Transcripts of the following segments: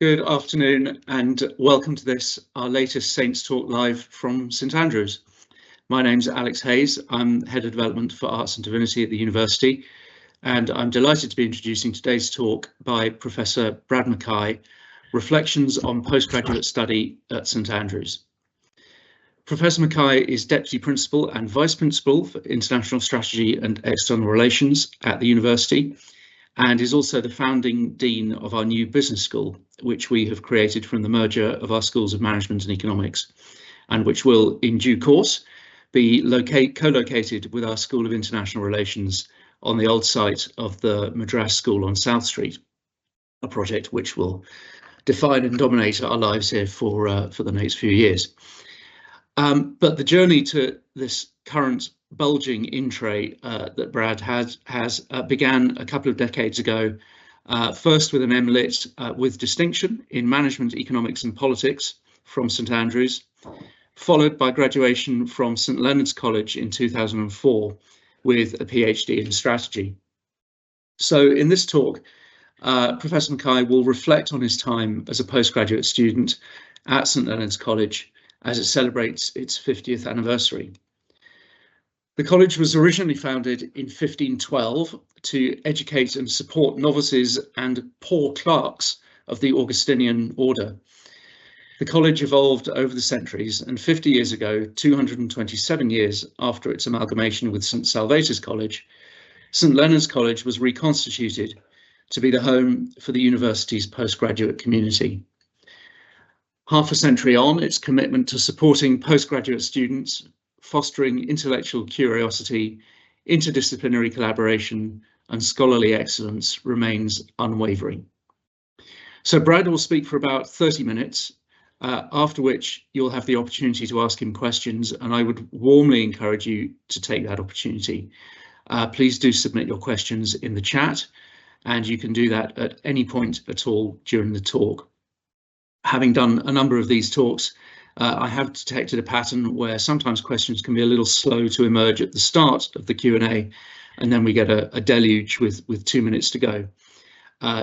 Good afternoon and welcome to this, our latest Saints Talk live from St Andrews. My name's Alex Hayes. I'm Head of Development for Arts and Divinity at the University, and I'm delighted to be introducing today's talk by Professor Brad MacKay, Reflections on Postgraduate Study at St Andrews. Professor MacKay is Deputy Principal and Vice Principal for International Strategy and External Relations at the University, and is also the founding Dean of our new business school, which we have created from the merger of our schools of management and economics, and which will, in due course, be co-located with our School of International Relations on the old site of the Madras School on South Street, a project which will define and dominate our lives here for the next few years. But the journey to this current bulging in tray that Brad has began a couple of decades ago, first with an MLitt with distinction in management, economics and politics from St Andrews, followed by graduation from St Leonard's College in 2004 with a PhD in strategy. So in this talk, Professor MacKay will reflect on his time as a postgraduate student at St Leonard's College as it celebrates its 50th anniversary. The college was originally founded in 1512 to educate and support novices and poor clerks of the Augustinian order. The college evolved over the centuries, and 50 years ago, 227 years after its amalgamation with St Salvator's College, St Leonard's College was reconstituted to be the home for the university's postgraduate community. Half a century on, its commitment to supporting postgraduate students, fostering intellectual curiosity, interdisciplinary collaboration, and scholarly excellence remains unwavering. So Brad will speak for about 30 minutes, after which you'll have the opportunity to ask him questions, and I would warmly encourage you to take that opportunity. Please do submit your questions in the chat, and you can do that at any point at all during the talk. Having done a number of these talks, I have detected a pattern where sometimes questions can be a little slow to emerge at the start of the Q&A, and then we get a deluge with 2 minutes to go.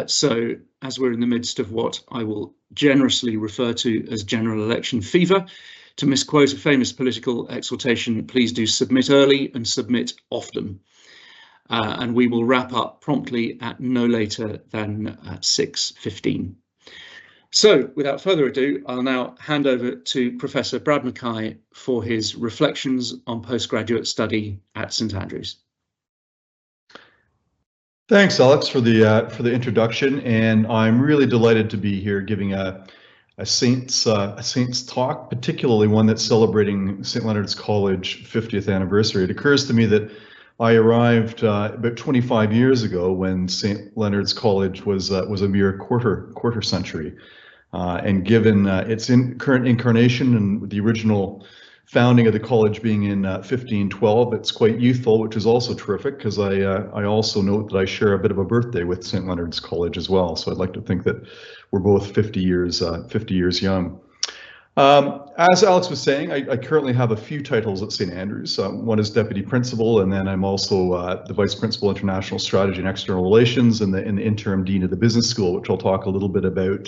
So as we're in the midst of what I will generously refer to as general election fever, to misquote a famous political exhortation, please do submit early and submit often. And we will wrap up promptly at no later than 6:15. So, without further ado, I'll now hand over to Professor Brad MacKay for his reflections on postgraduate study at St Andrews. Thanks, Alex, for the introduction, and I'm really delighted to be here giving a Saints talk, particularly one that's celebrating St Leonard's College 50th anniversary. It occurs to me that I arrived about 25 years ago when St Leonard's College was a mere quarter century. And given its current incarnation and the original founding of the college being in 1512, it's quite youthful, which is also terrific because I also note that I share a bit of a birthday with St Leonard's College as well. So I'd like to think that we're both 50 years young. As Alex was saying, I currently have a few titles at St Andrews. One is Deputy Principal, and then I'm also the Vice Principal International Strategy and External Relations and the Interim Dean of the Business School, which I'll talk a little bit about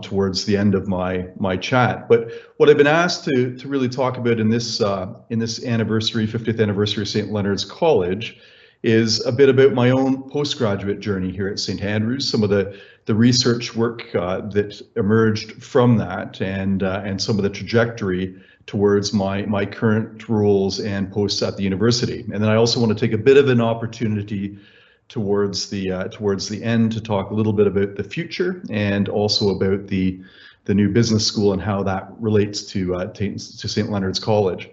towards the end of my chat. But what I've been asked to really talk about in this anniversary, 50th anniversary of St Leonard's College, is a bit about my own postgraduate journey here at St Andrews, some of the research work that emerged from that, and some of the trajectory towards my current roles and posts at the university. And then I also want to take a bit of an opportunity towards the end to talk a little bit about the future and also about the new business school and how that relates to St Leonard's College.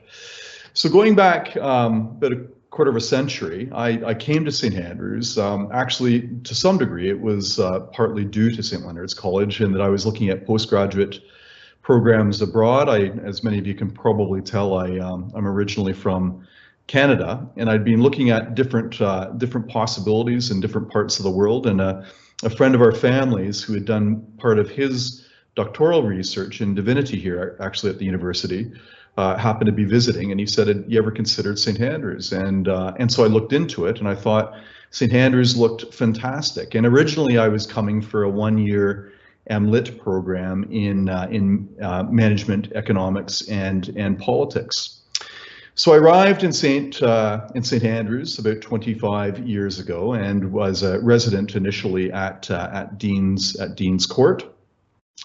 So going back about a quarter of a century, I came to St Andrews. Actually, to some degree, it was partly due to St Leonard's College, in that I was looking at postgraduate programs abroad. As many of you can probably tell, I'm originally from Canada, and I'd been looking at different possibilities in different parts of the world. And a friend of our family's who had done part of his doctoral research in divinity here, actually at the university, happened to be visiting, and he said, "Had you ever considered St Andrews?" And so I looked into it, and I thought St Andrews looked fantastic. And originally I was coming for a one-year MLitt program in management, economics, and politics. So I arrived in St. Andrews about 25 years ago and was a resident initially at Dean's Court.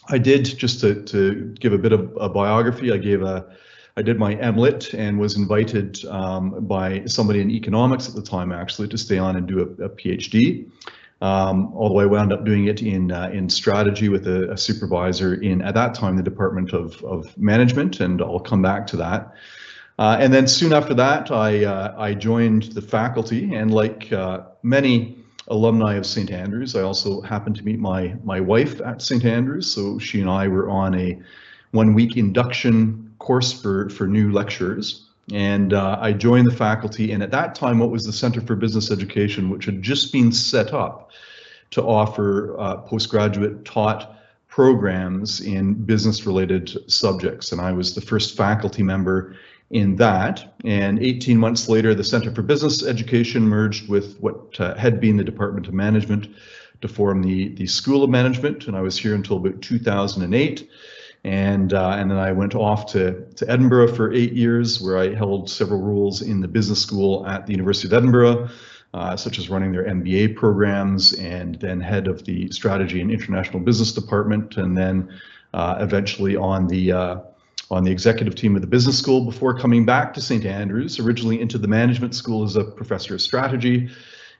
I did, just to give a bit of a biography, I did my MLitt and was invited by somebody in economics at the time, actually, to stay on and do a PhD. Although I wound up doing it in strategy with a supervisor in, at that time, the Department of Management, and I'll come back to that. And then soon after that, I joined the faculty, and like many alumni of St. Andrews, I also happened to meet my wife at St. Andrews, so she and I were on a one-week induction course for new lecturers, and I joined the faculty, and at that time what was the Center for Business Education, which had just been set up to offer postgraduate taught programs in business-related subjects, and I was the first faculty member in that. And 18 months later, the Center for Business Education merged with what had been the Department of Management to form the School of Management, and I was here until about 2008. And then I went off to Edinburgh for 8 years, where I held several roles in the business school at the University of Edinburgh, such as running their MBA programs, and then head of the Strategy and International Business Department, and then eventually on the executive team of the business school, before coming back to St. Andrews, originally into the management school as a professor of strategy,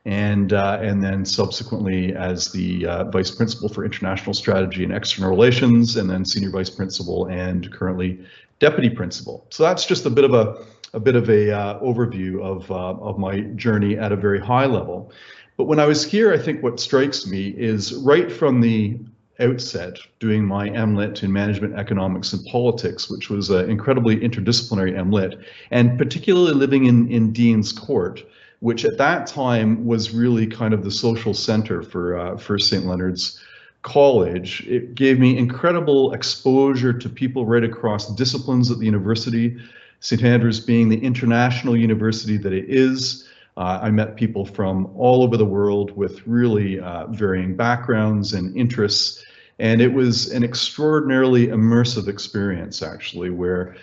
and then subsequently as the vice principal for international strategy and external relations, and then senior vice principal and currently deputy principal. So that's just a bit of a overview of my journey at a very high level. But when I was here, I think what strikes me is right from the outset, doing my MLitt in management, economics, and politics, which was an incredibly interdisciplinary MLitt, and particularly living in Dean's Court, which at that time was really kind of the social center for St. Leonard's College. It gave me incredible exposure to people right across disciplines at the university, St. Andrews being the international university that it is. I met people from all over the world with really varying backgrounds and interests, and it was an extraordinarily immersive experience, actually, where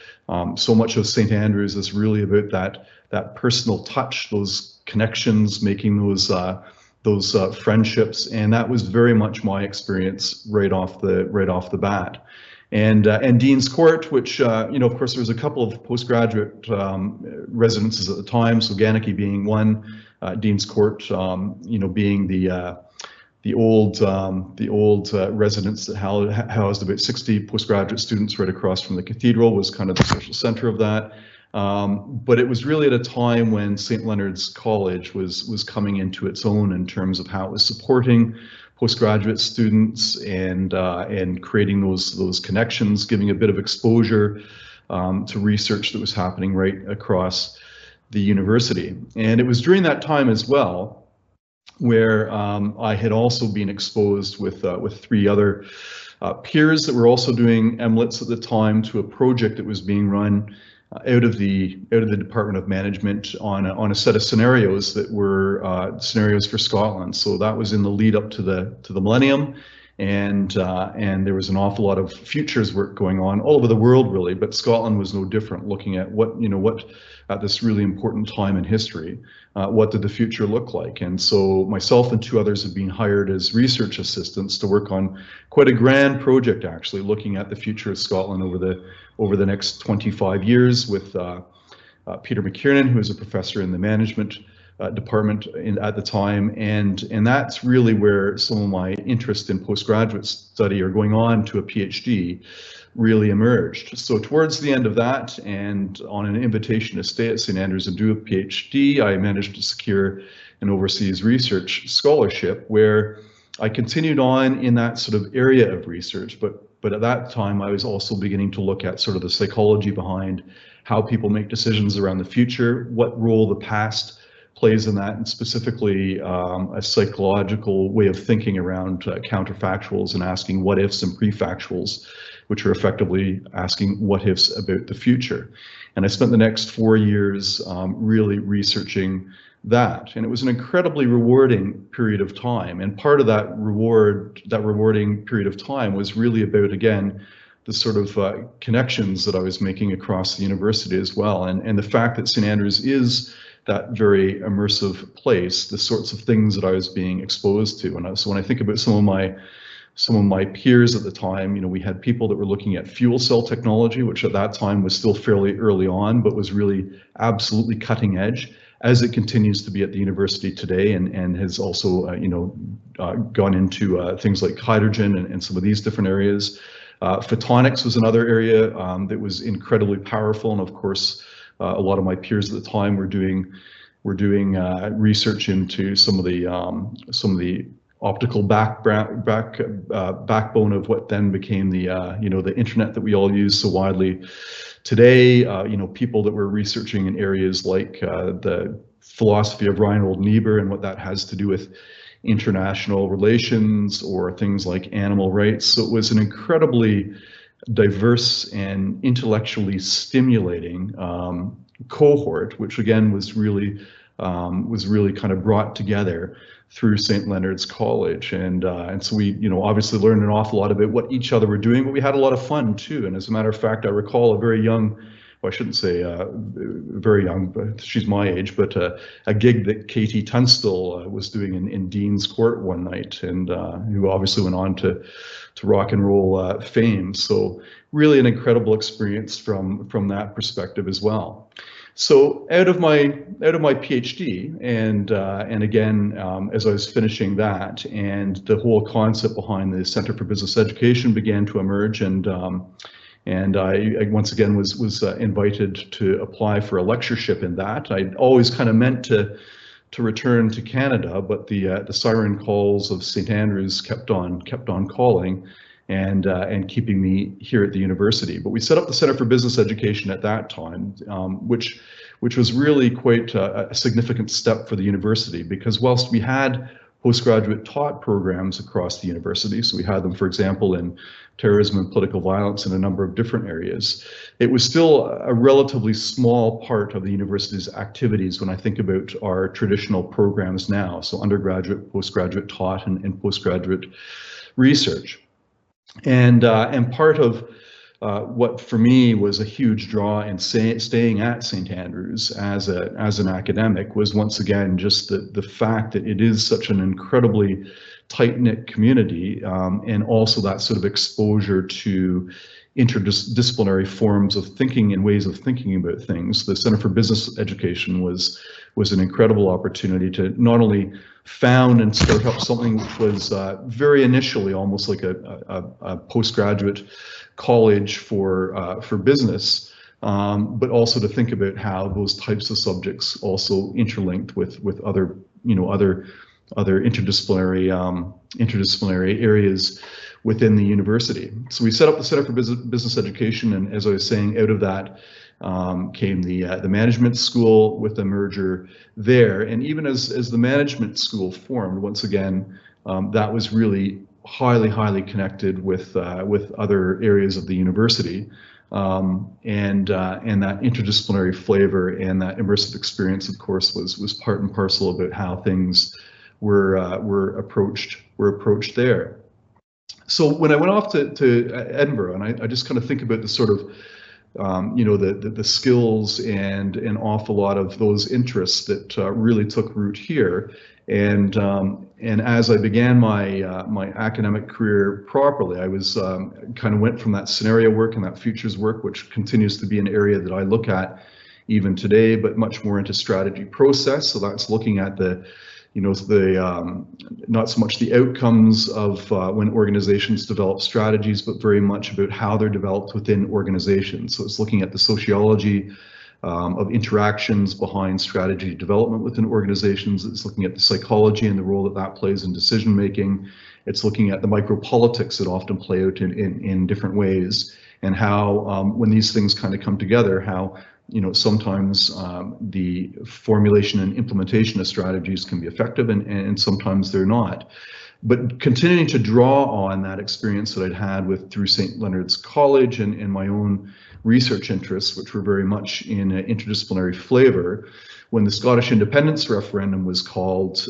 so much of St. Andrews is really about that personal touch, those connections, making those friendships, and that was very much my experience right off the bat. And Dean's Court, which of course there was a couple of postgraduate residences at the time, so Ganachie being one, Dean's Court being the old residence that housed about 60 postgraduate students right across from the cathedral, was kind of the social center of that. But it was really at a time when St. Leonard's College was coming into its own in terms of how it was supporting postgraduate students and creating those connections, giving a bit of exposure to research that was happening right across the university. And it was during that time as well where I had also been exposed with 3 other peers that were also doing MLITs at the time to a project that was being run out of the Department of Management on a set of scenarios that were scenarios for Scotland. So that was in the lead up to the millennium, and there was an awful lot of futures work going on all over the world, really. But Scotland was no different, looking at what at this really important time in history, what did the future look like? And so myself and 2 others have been hired as research assistants to work on quite a grand project, actually, looking at the future of Scotland over the next 25 years with Peter McKiernan, who is a professor in the management department at the time, and that's really where some of my interest in postgraduate study or going on to a PhD really emerged. So towards the end of that, and on an invitation to stay at St. Andrews and do a PhD, I managed to secure an overseas research scholarship where I continued on in that sort of area of research, but at that time I was also beginning to look at sort of the psychology behind how people make decisions around the future, what role the past plays in that, and specifically a psychological way of thinking around counterfactuals and asking what ifs and prefactuals, which are effectively asking what ifs about the future. And I spent the next 4 years really researching that, and it was an incredibly rewarding period of time. And part of that rewarding period of time was really about, again, the sort of connections that I was making across the university as well, and the fact that St. Andrews is that very immersive place, the sorts of things that I was being exposed to. And so when I think about some of my peers at the time, you know, we had people that were looking at fuel cell technology, which at that time was still fairly early on, but was really absolutely cutting edge, as it continues to be at the university today, and has also, gone into things like hydrogen and some of these different areas. Photonics was another area that was incredibly powerful, and of course, a lot of my peers at the time were doing research into some of the optical backbone of what then became the the internet that we all use so widely today. People that were researching in areas like the philosophy of Reinhold Niebuhr and what that has to do with international relations or things like animal rights. So it was an incredibly diverse and intellectually stimulating cohort, which again was really kind of brought together through St. Leonard's College, and so we obviously learned an awful lot about what each other were doing, but we had a lot of fun too. And as a matter of fact, I recall a very young, well, I shouldn't say very young, but she's my age, but a gig that Katie Tunstall was doing in Dean's Court one night, and who obviously went on to rock and roll fame. So really an incredible experience from that perspective as well. So out of my PhD, and again, as I was finishing that, and the whole concept behind the Center for Business Education began to emerge, and I once again was invited to apply for a lectureship in that. I'd always kind of meant to return to Canada, but the siren calls of St. Andrews kept on calling, and keeping me here at the university. But we set up the Center for Business Education at that time, which was really quite a significant step for the university, because whilst we had postgraduate taught programs across the university, so we had them, for example, in terrorism and political violence in a number of different areas, it was still a relatively small part of the university's activities when I think about our traditional programs now, so undergraduate, postgraduate taught, and postgraduate research. And part of what for me was a huge draw in staying at St. Andrews as an academic was once again just the fact that it is such an incredibly tight-knit community, and also that sort of exposure to interdisciplinary forms of thinking and ways of thinking about things. The Center for Business Education was an incredible opportunity to not only found and start up something which was very initially almost like a postgraduate college for business, but also to think about how those types of subjects also interlinked with other interdisciplinary areas within the university. So we set up the Center for Business Education, and as I was saying, out of that came the management school with the merger there. And even as the management school formed, once again, that was really highly connected with other areas of the university, and that interdisciplinary flavor and that immersive experience, of course, was part and parcel about how things were approached there. So when I went off to Edinburgh, and I just kind of think about the sort of the skills and an awful lot of those interests that really took root here, and as I began my academic career properly, I was kind of went from that scenario work and that futures work, which continues to be an area that I look at even today, but much more into strategy process. So that's looking at not so much the outcomes of when organizations develop strategies, but very much about how they're developed within organizations. So it's looking at the sociology of interactions behind strategy development within organizations. It's looking at the psychology and the role that plays in decision making. It's looking at the micropolitics that often play out in different ways, and how when these things kind of come together, how sometimes the formulation and implementation of strategies can be effective, and sometimes they're not. But continuing to draw on that experience that I'd had through St. Leonard's College and my own research interests, which were very much in an interdisciplinary flavor, when the Scottish independence referendum was called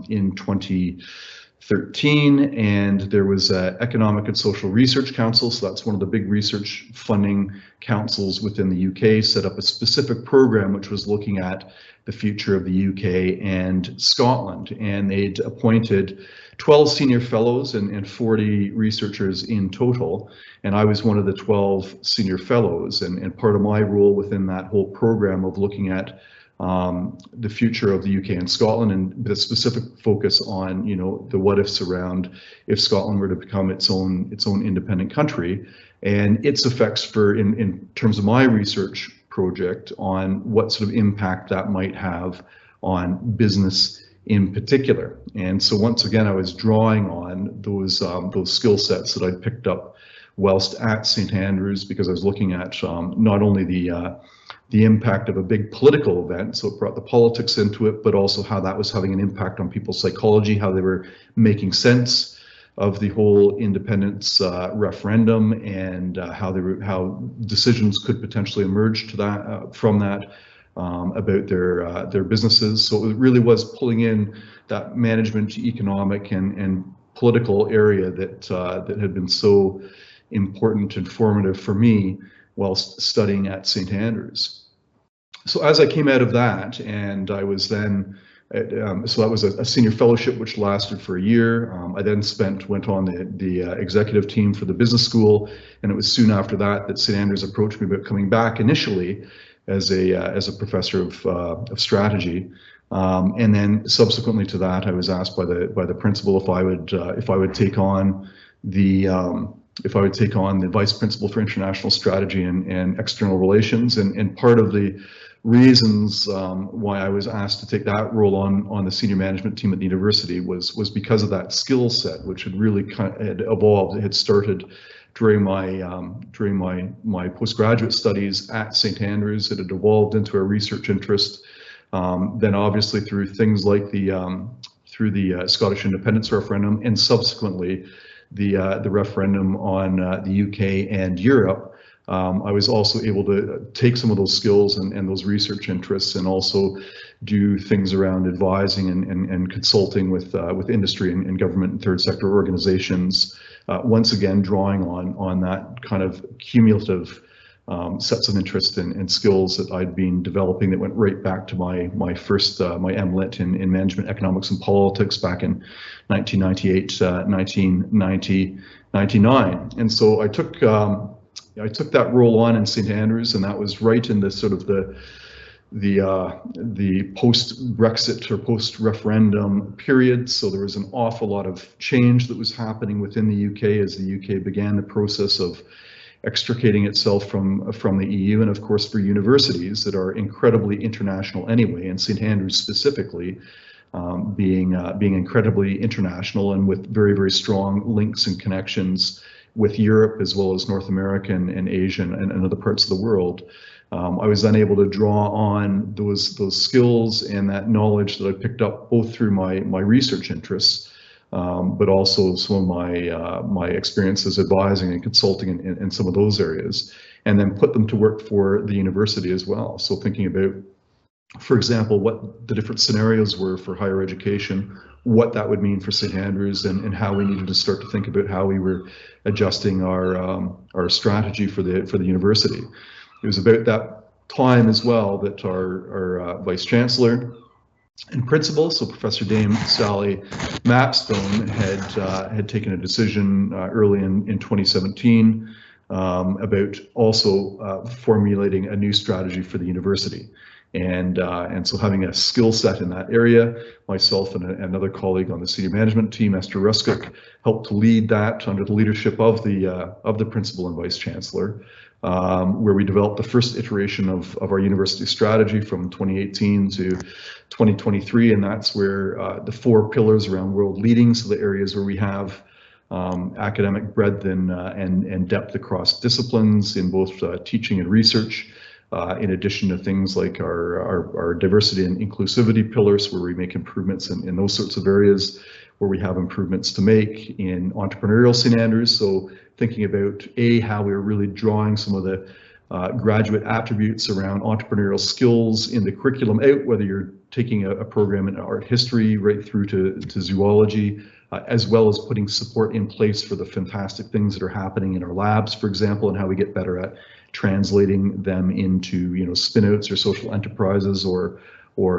in 2013, and there was an Economic and Social Research Council, so that's one of the big research funding councils within the UK, set up a specific program which was looking at the future of the UK and Scotland, and they'd appointed 12 senior fellows and 40 researchers in total, and I was one of the 12 senior fellows, and part of my role within that whole program of looking at the future of the UK and Scotland, and the specific focus on the what ifs around if Scotland were to become its own independent country, and its effects in terms of my research project on what sort of impact that might have on business in particular. And so once again, I was drawing on those skill sets that I'd picked up whilst at St. Andrews, because I was looking at not only the impact of a big political event, so it brought the politics into it, but also how that was having an impact on people's psychology, how they were making sense of the whole independence referendum, and how decisions could potentially emerge from that. About their businesses. So it really was pulling in that management, economic, and political area that had been so important and formative for me whilst studying at St. Andrews. So as I came out of that, and I was then, so that was a senior fellowship which lasted for a year. I then went on the executive team for the business school, and it was soon after that St. Andrews approached me about coming back initially as a professor of strategy, and then subsequently to that, I was asked by the principal if I would take on the vice principal for international strategy and external relations, and part of the reasons why I was asked to take that role on the senior management team at the university was because of that skill set, which had really had evolved. It had started during my postgraduate studies at St. Andrews. It had evolved into a research interest. Then obviously through things like the Scottish independence referendum, and subsequently the referendum on the UK and Europe, I was also able to take some of those skills and those research interests, and also do things around advising and consulting with industry and government and third sector organizations. Once again, drawing on that kind of cumulative sets of interest and skills that I'd been developing, that went right back to my first my MLitt in management, economics, and politics back in 1998, 1990, 99. And so I took that role on in St. Andrews, and that was right in the sort of the post-Brexit or post-referendum period. So there was an awful lot of change that was happening within the UK as the UK began the process of extricating itself from the EU, and of course for universities that are incredibly international anyway, and St. Andrews specifically being incredibly international and with very, very strong links and connections with Europe as well as North America and Asia and other parts of the world. I was then able to draw on those skills and that knowledge that I picked up both through my research interests, but also some of my experiences advising and consulting in some of those areas, and then put them to work for the university as well. So thinking about, for example, what the different scenarios were for higher education, what that would mean for St. Andrews, and how we needed to start to think about how we were adjusting our strategy for the university. It was about that time as well that our Vice Chancellor and Principal, so Professor Dame Sally Mapstone, had taken a decision early in 2017 about also formulating a new strategy for the university. And so having a skill set in that area, myself and another colleague on the senior management team, Esther Ruskick, helped to lead that under the leadership of the Principal and Vice Chancellor, where we developed the first iteration of our university strategy from 2018 to 2023, and that's where the 4 pillars around world leading, so the areas where we have academic breadth and depth across disciplines in both teaching and research, in addition to things like our diversity and inclusivity pillars, where we make improvements in those sorts of areas, where we have improvements to make in entrepreneurial St. Andrews. So thinking about how we're really drawing some of the graduate attributes around entrepreneurial skills in the curriculum out, whether you're taking a program in art history right through to zoology, as well as putting support in place for the fantastic things that are happening in our labs, for example, and how we get better at translating them into, you know, spin-outs or social enterprises, or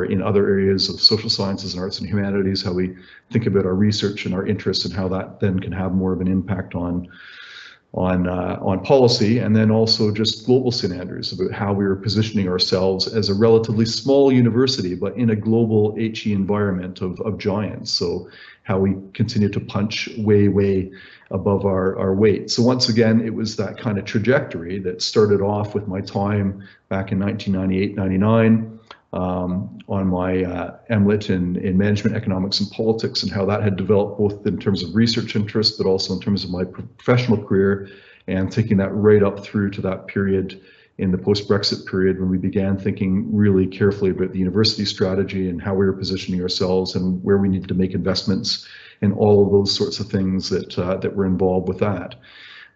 in other areas of social sciences and arts and humanities, how we think about our research and our interests and how that then can have more of an impact on policy, and then also just global St. Andrews, about how we were positioning ourselves as a relatively small university, but in a global HE environment of giants. So how we continue to punch way above our weight. So once again, it was that kind of trajectory that started off with my time back in 1998-99 on my MLitt in management, economics, and politics, and how that had developed both in terms of research interest, but also in terms of my professional career, and taking that right up through to that period in the post-Brexit period, when we began thinking really carefully about the university strategy and how we were positioning ourselves and where we needed to make investments in all of those sorts of things that were involved with that.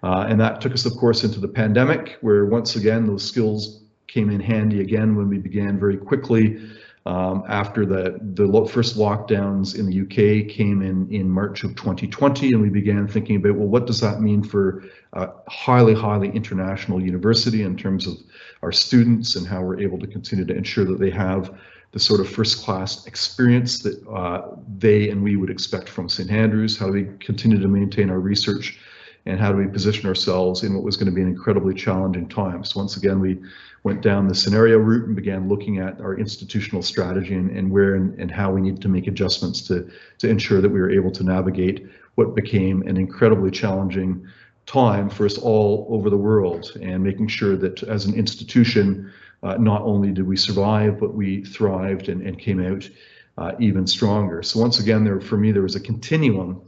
And that took us, of course, into the pandemic, where once again those skills came in handy again when we began very quickly after the first lockdowns in the UK came in March of 2020, and we began thinking about, well, what does that mean for a highly international university in terms of our students, and how we're able to continue to ensure that they have the sort of first-class experience that they and we would expect from St. Andrews. How do we continue to maintain our research, and how do we position ourselves in what was going to be an incredibly challenging time? So once again, we went down the scenario route and began looking at our institutional strategy and where and how we needed to make adjustments to ensure that we were able to navigate what became an incredibly challenging time for us all over the world, and making sure that as an institution, not only did we survive, but we thrived and came out even stronger. So once again, for me, there was a continuum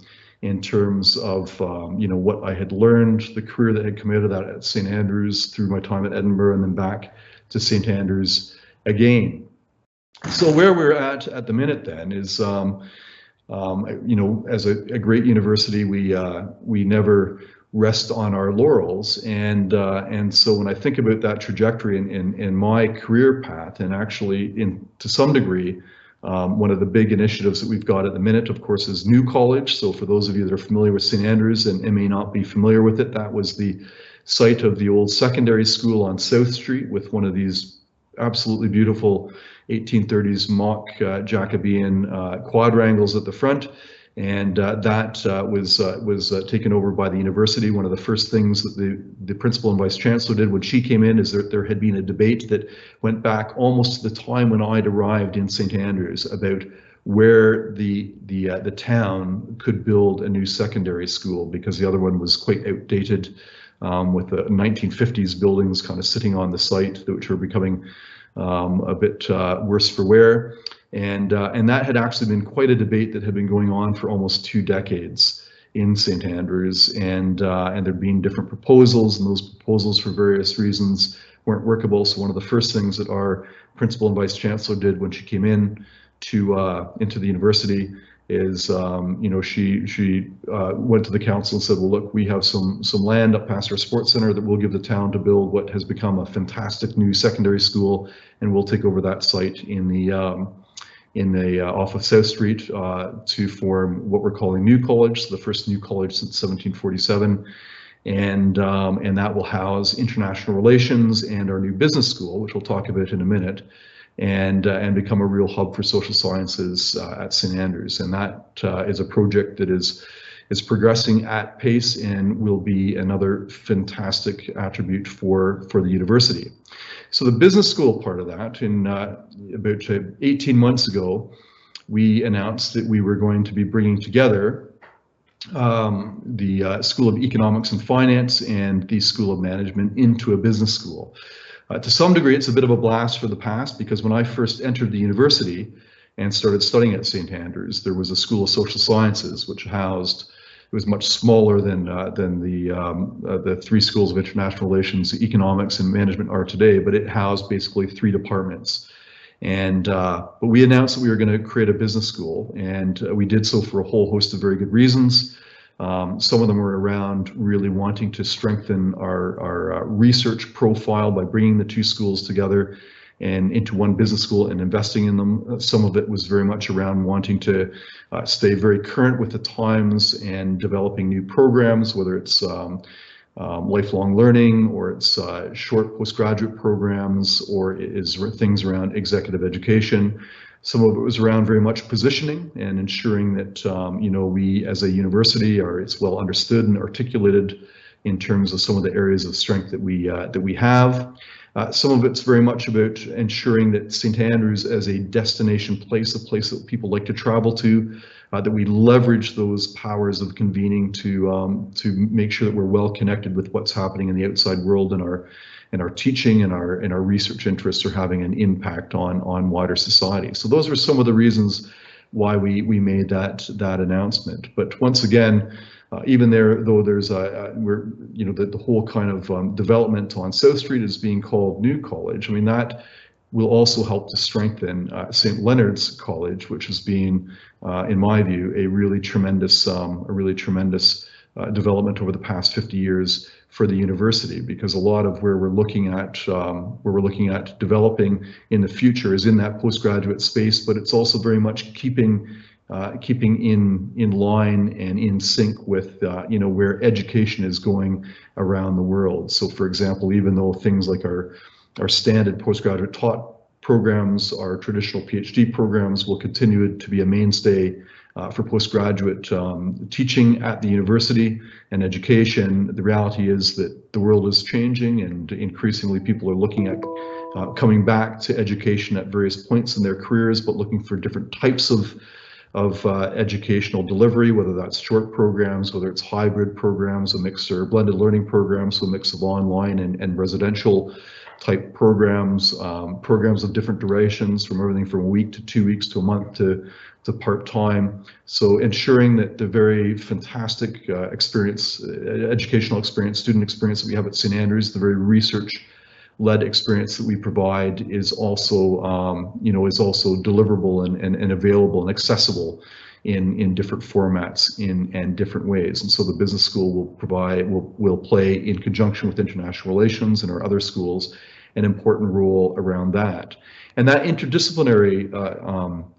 in terms of you know, what I had learned, the career that had come out of that at St. Andrews, through my time at Edinburgh, and then back to St. Andrews again. So where we're at the minute then is, you know, as a great university, we never rest on our laurels, and so when I think about that trajectory in my career path, and actually to some degree, one of the big initiatives that we've got at the minute, of course, is New College. So for those of you that are familiar with St. Andrews and may not be familiar with it, that was the site of the old secondary school on South Street, with one of these absolutely beautiful 1830s mock Jacobean quadrangles at the front. And that was taken over by the university. One of the first things that the principal and vice chancellor did when she came in is that there had been a debate that went back almost to the time when I'd arrived in St. Andrews about where the town could build a new secondary school, because the other one was quite outdated, with the 1950s buildings kind of sitting on the site, which were becoming a bit worse for wear. And that had actually been quite a debate that had been going on for almost 2 decades in St. Andrews, and there'd been different proposals, and those proposals for various reasons weren't workable. So one of the first things that our principal and vice chancellor did when she came in into the university is, you know, she went to the council and said, well, look, we have some land up past our sports center that we'll give the town to build what has become a fantastic new secondary school, and we'll take over that site in the off of South Street to form what we're calling New College, so the first new college since 1747, and that will house international relations and our new business school, which we'll talk about in a minute, and become a real hub for social sciences at St. Andrews. And that is a project that is progressing at pace and will be another fantastic attribute for the university. So the business school part of that, in about 18 months ago, we announced that we were going to be bringing together the School of Economics and Finance and the School of Management into a business school. To some degree, it's a bit of a blast for the past, because when I first entered the university and started studying at St. Andrews, there was a School of Social Sciences which housed was much smaller than the 3 schools of international relations, economics, and management are today, but it housed basically 3 departments. And but we announced that we were going to create a business school, and we did so for a whole host of very good reasons. Some of them were around really wanting to strengthen our research profile by bringing the 2 schools together and into one business school and investing in them. Some of it was very much around wanting to stay very current with the times and developing new programs, whether it's lifelong learning, or it's short postgraduate programs, or it is things around executive education. Some of it was around very much positioning and ensuring that we as a university it's well understood and articulated in terms of some of the areas of strength that we have. Some of it's very much about ensuring that St. Andrews as a destination place, a place that people like to travel to, that we leverage those powers of convening to make sure that we're well connected with what's happening in the outside world, and our teaching and our research interests are having an impact on wider society. So those were some of the reasons why we made that announcement. But once again, even there, though there's the whole kind of development on South Street is being called New College. I mean, that will also help to strengthen St. Leonard's College, which has been, in my view, a really tremendous development over the past 50 years for the university, because a lot of where we're looking at developing in the future is in that postgraduate space, but it's also very much keeping in line and in sync with where education is going around the world. So, for example, even though things like our standard postgraduate taught programs, our traditional PhD programs will continue to be a mainstay for postgraduate teaching at the university and education, the reality is that the world is changing, and increasingly people are looking at coming back to education at various points in their careers, but looking for different types of educational delivery, whether that's short programs, whether it's hybrid programs, a mix, or blended learning programs, so a mix of online and residential type programs, programs of different durations, from everything from a week to 2 weeks to a month to part-time. So ensuring that the very fantastic educational experience, student experience that we have at St. Andrews, the very research-led experience that we provide is also deliverable and available and accessible in different formats and different ways. And so the business school will play, in conjunction with international relations and our other schools, an important role around that. And that interdisciplinary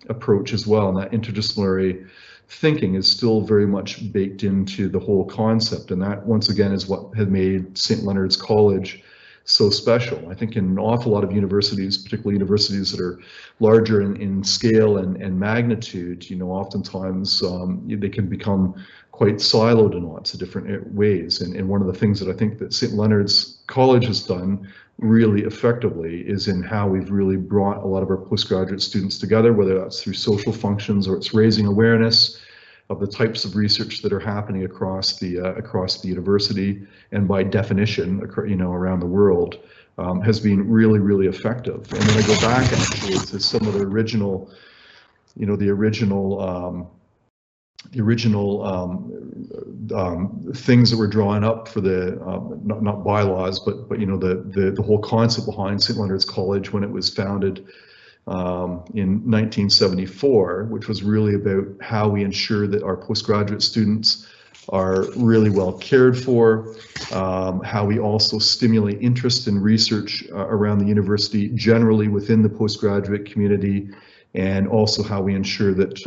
approach as well, and that interdisciplinary thinking is still very much baked into the whole concept. And that, once again, is what had made St. Leonard's College so special. I think in an awful lot of universities, particularly universities that are larger in scale and magnitude, oftentimes they can become quite siloed in lots of different ways. And one of the things that I think that St. Leonard's College has done really effectively is in how we've really brought a lot of our postgraduate students together, whether that's through social functions or it's raising awareness of the types of research that are happening across the university, and by definition, around the world, has been really, really effective. And then I go back actually to some of the original things that were drawn up for the not bylaws, but the whole concept behind St. Leonard's College when it was founded in 1974, which was really about how we ensure that our postgraduate students are really well cared for, how we also stimulate interest in research around the university generally within the postgraduate community, and also how we ensure that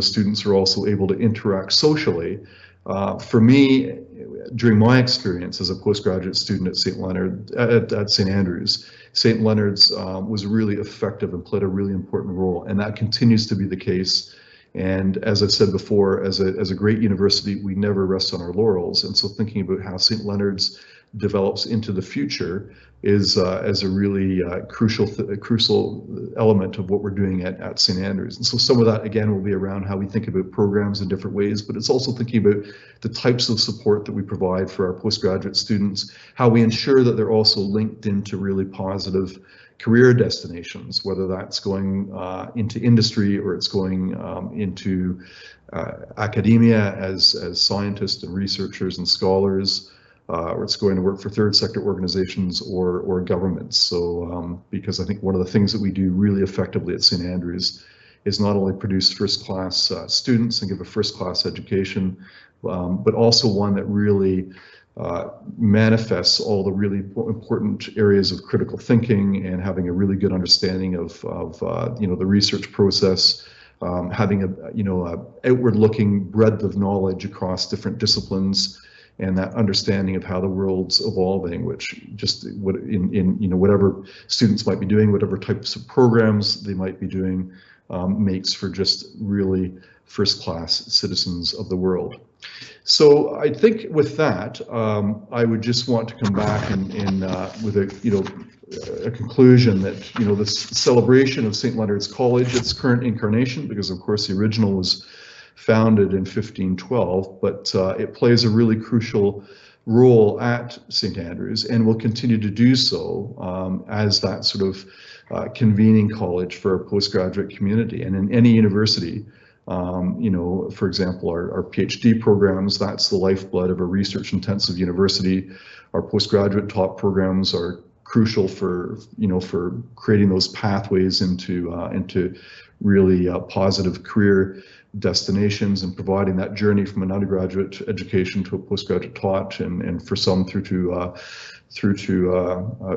students are also able to interact socially. For me, during my experience as a postgraduate student at St. Leonard, at St. Andrews, St. Leonard's was really effective and played a really important role, and that continues to be the case. And as I said before, as a great university, we never rest on our laurels. And so thinking about how St. Leonard's develops into the future is as a really crucial element of what we're doing at St. Andrews. And so some of that, again, will be around how we think about programs in different ways, but it's also thinking about the types of support that we provide for our postgraduate students, how we ensure that they're also linked into really positive career destinations, whether that's going into industry or it's going into academia as scientists and researchers and scholars, or it's going to work for third sector organizations or governments. So because I think one of the things that we do really effectively at St. Andrews is not only produce first-class students and give a first-class education, but also one that really manifests all the really important areas of critical thinking and having a really good understanding of the research process, having a outward-looking breadth of knowledge across different disciplines, and that understanding of how the world's evolving, which just in whatever students might be doing, whatever types of programs they might be doing, makes for just really first-class citizens of the world. So I think with that, I would just want to come back with a conclusion that this celebration of St. Leonard's College, its current incarnation, because of course the original was founded in 1512, but it plays a really crucial role at St. Andrews and will continue to do so as that sort of convening college for our postgraduate community. And in any university, for example, our PhD programs, that's the lifeblood of a research-intensive university. Our postgraduate taught programs are crucial for creating those pathways into really positive career destinations and providing that journey from an undergraduate education to a postgraduate taught, and for some through to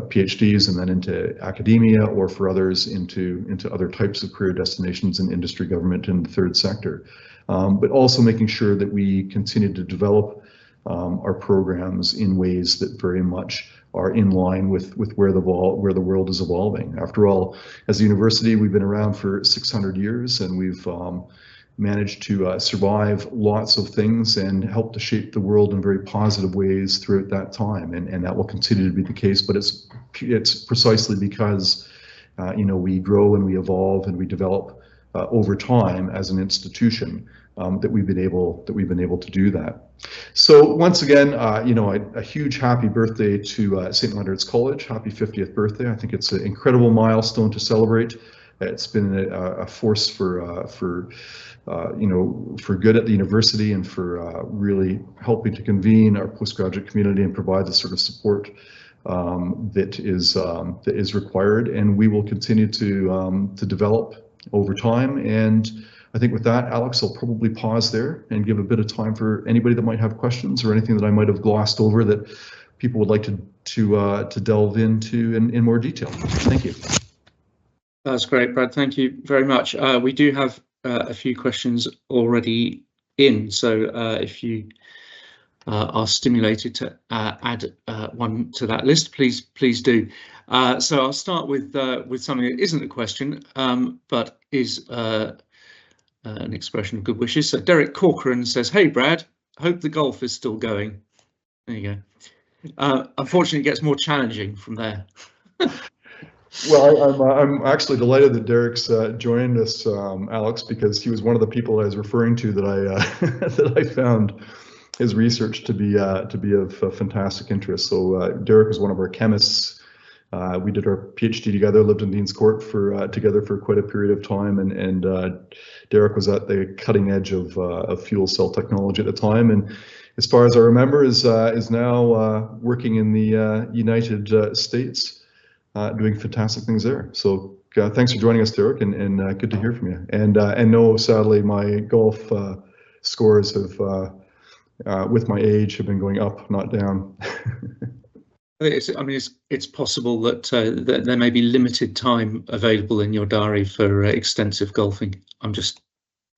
PhDs and then into academia, or for others into other types of career destinations in industry, government, and the third sector. But also making sure that we continue to develop our programs in ways that very much are in line with where the world is evolving. After all, as a university, we've been around for 600 years, and we've managed to survive lots of things and help to shape the world in very positive ways throughout that time, and that will continue to be the case. But it's precisely because we grow and we evolve and we develop over time as an institution that we've been able to do that. So once again, a huge happy birthday to St. Leonard's College. Happy 50th birthday. I think it's an incredible milestone to celebrate. It's been a force for good at the university, and for really helping to convene our postgraduate community and provide the sort of support that is required. And we will continue to develop over time. And I think with that, Alex, I'll probably pause there and give a bit of time for anybody that might have questions or anything that I might have glossed over that people would like to delve into in more detail. Thank you. That's great, Brad. Thank you very much. We do have a few questions already in, so if you are stimulated to add one to that list, please do. So I'll start with something that isn't a question, but is an expression of good wishes. So Derek Corcoran says, "Hey Brad, hope the golf is still going." There you go. Unfortunately, it gets more challenging from there. Well, I'm actually delighted that Derek's joined us, Alex, because he was one of the people I was referring to that that I found his research to be of fantastic interest. So Derek was one of our chemists. We did our PhD together, lived in Dean's Court together for quite a period of time, and Derek was at the cutting edge of fuel cell technology at the time, and as far as I remember, is now working in the United States. Doing fantastic things there. So thanks for joining us, Derek, and good to hear from you. And no, sadly, my golf scores have, with my age, have been going up, not down. It's possible that that there may be limited time available in your diary for extensive golfing. I'm just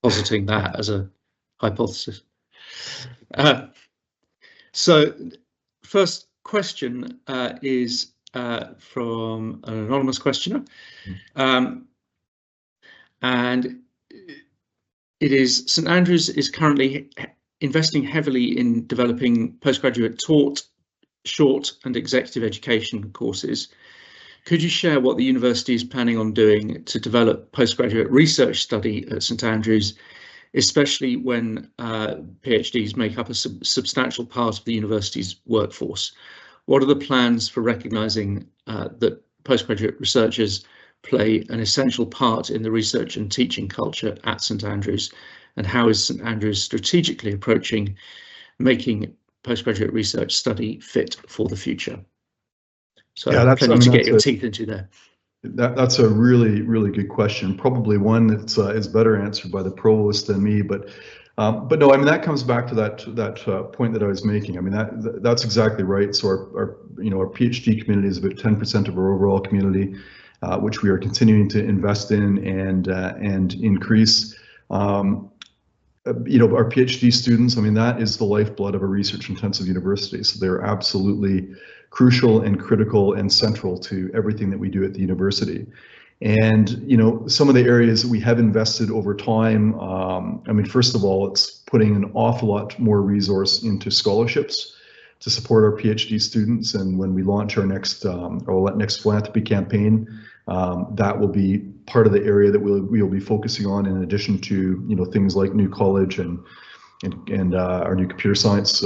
positing that as a hypothesis. So, first question is from an anonymous questioner, and it is: St. Andrews is currently investing heavily in developing postgraduate taught short and executive education courses. Could you share what the university is planning on doing to develop postgraduate research study at St Andrews, especially when PhDs make up a substantial part of the university's workforce? What are the plans for recognising that postgraduate researchers play an essential part in the research and teaching culture at St Andrews? And how is St Andrews strategically approaching making postgraduate research study fit for the future? So yeah, plenty to get your teeth into there. That's a really, really good question. Probably one that's is better answered by the provost than me. But no, I mean, that comes back to that point that I was making. I mean, that's exactly right. So our PhD community is about 10% of our overall community, which we are continuing to invest in and increase. Our PhD students, I mean, that is the lifeblood of a research-intensive university. So they're absolutely crucial and critical and central to everything that we do at the university. And, some of the areas that we have invested over time, I mean, first of all, it's putting an awful lot more resource into scholarships to support our PhD students. And when we launch our next philanthropy campaign, that will be part of the area that we'll be focusing on, in addition to things like new college and our new computer science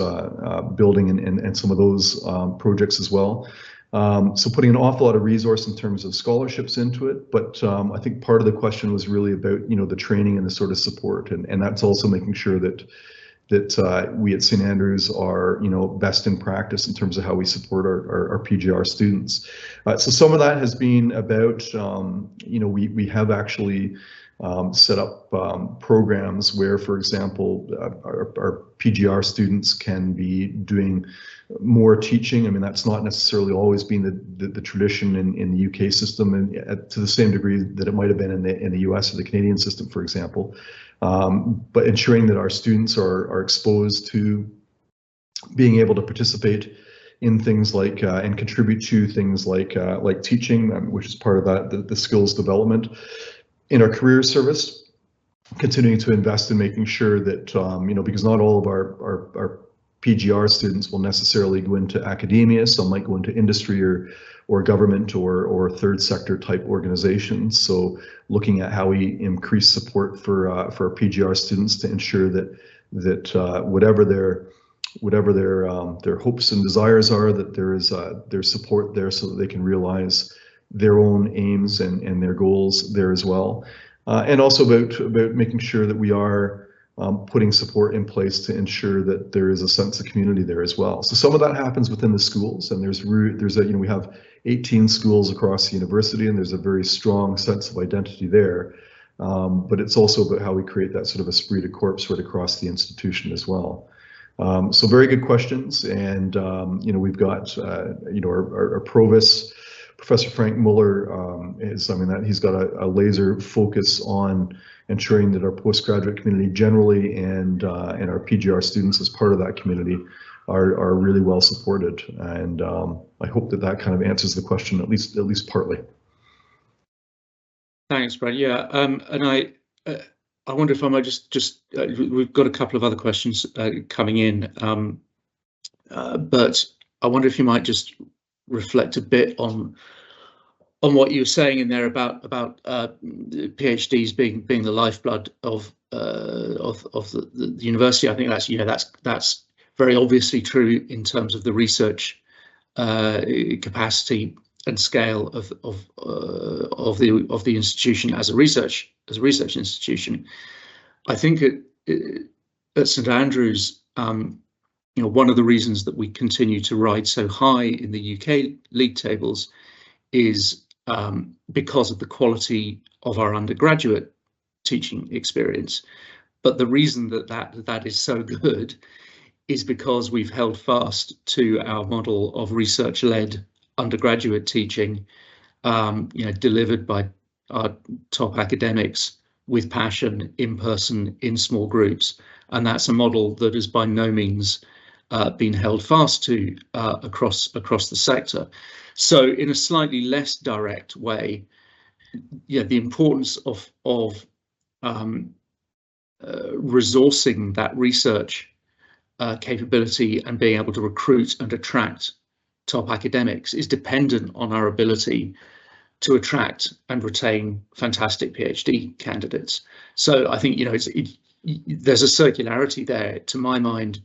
building and some of those projects as well. So putting an awful lot of resource in terms of scholarships into it, but I think part of the question was really about the training and the sort of support, and that's also making sure that we at St Andrews are best in practice in terms of how we support our PGR students. So some of that has been about we have actually set up programs where, for example, our PGR students can be doing more teaching. I mean, that's not necessarily always been the tradition in the UK system, and to the same degree that it might have been in the US or the Canadian system, for example. But ensuring that our students are exposed to being able to participate in things like and contribute to things like teaching, which is part of that the skills development. In our career service, continuing to invest in making sure that because not all of our PGR students will necessarily go into academia. Some might go into industry or government or third sector type organizations. So looking at how we increase support for our PGR students to ensure that whatever their hopes and desires are, that there's support there so that they can realize their own aims and their goals there as well. And also about making sure that we are putting support in place to ensure that there is a sense of community there as well. So some of that happens within the schools, and we have 18 schools across the university, and there's a very strong sense of identity there. But it's also about how we create that sort of esprit de corps right across the institution as well. So very good questions, and we've got our provost, Professor Frank Muller, he's got a laser focus on ensuring that our postgraduate community generally and our PGR students as part of that community are really well supported. And I hope that kind of answers the question, at least partly. Thanks, Brad. Yeah, and I wonder if I might just we've got a couple of other questions coming in, but I wonder if you might just reflect a bit on what you were saying in there about PhDs being the lifeblood of the university. I think that's very obviously true in terms of the research capacity and scale of the institution as a research institution. I think at St Andrews, one of the reasons that we continue to ride so high in the UK league tables is because of the quality of our undergraduate teaching experience. But the reason that is so good is because we've held fast to our model of research-led undergraduate teaching, delivered by our top academics with passion, in person, in small groups. And that's a model that has by no means been held fast to across the sector. So in a slightly less direct way, the importance of resourcing that research capability and being able to recruit and attract top academics is dependent on our ability to attract and retain fantastic PhD candidates. So I think, you know, there's a circularity there, to my mind,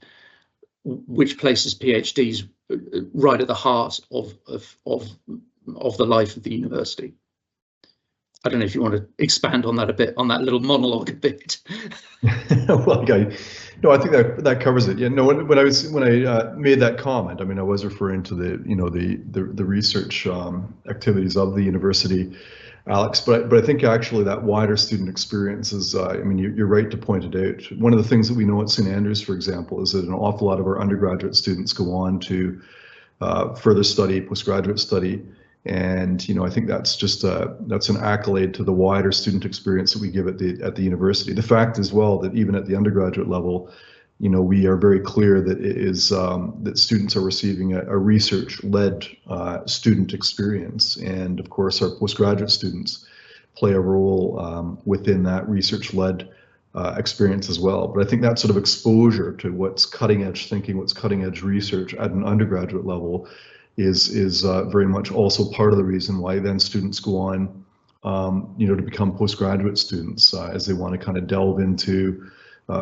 which places PhDs right at the heart of the life of the university. I don't know if you want to expand on that a bit, on that little monologue a bit. Well, okay. No, I think that covers it. Yeah, no. When I made that comment, I mean, I was referring to the research activities of the university, Alex. But I think actually that wider student experience is. I mean, you're right to point it out. One of the things that we know at St. Andrews, for example, is that an awful lot of our undergraduate students go on to further study, postgraduate study. And I think that's just that's an accolade to the wider student experience that we give at the university. The fact as well that even at the undergraduate level, we are very clear that it is that students are receiving a research-led student experience, and of course our postgraduate students play a role within that research-led experience as well. But I think that sort of exposure to what's cutting-edge thinking, what's cutting-edge research at an undergraduate level is very much also part of the reason why then students go on, to become postgraduate students as they want to kind of delve into